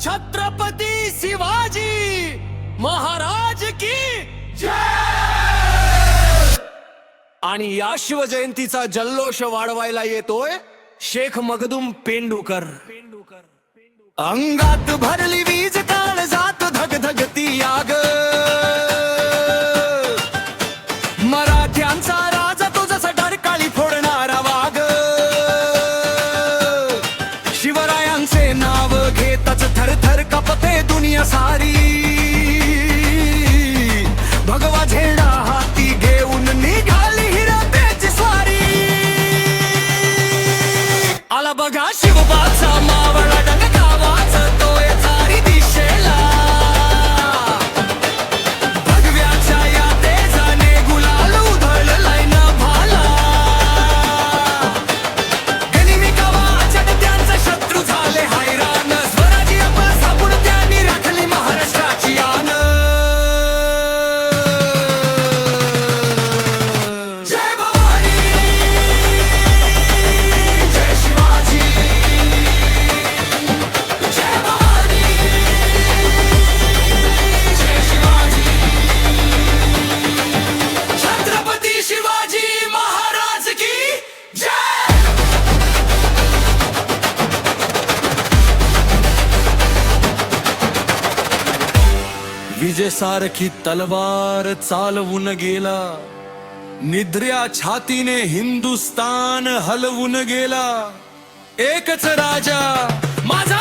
छत्रपती शिवाजी महाराज की जय। आणि या शिवजयंतीचा जल्लोष वाढवायला येतोय शेख मखदूम पेंडुकर। अंगात भरली वीज काळ जात धगधगती आग, मराठ्यांचा राजा तो जसा डरकाळी फोडणारा वाघ। शिवरायांचे नाव घेतच थरथर कापते दुनिया सारी, भगवा झेंडा हाती घेऊन निघाली हिरतेची स्वारी। आला बघा शिवबाचा मावळा डंका वाजतोय चारी दिशेला, भगव्याच्या या तेजाने गुलाल उधळलाय ना भाला। गनिमी गावाच्या त्यांचा शत्रू झाले हैराण, स्वराज्य आपला सापून त्यांनी राखली महाराष्ट्राची आन। जय भवानी जय शिवाजी, जय भवानी जय शिवाजी, छत्रपती शिवाजी महाराज की जय। विजेसारखी तलवार चालवून गेला, निद्र्या छातीने हिंदुस्तान हलवून गेला। एकच राजा माझा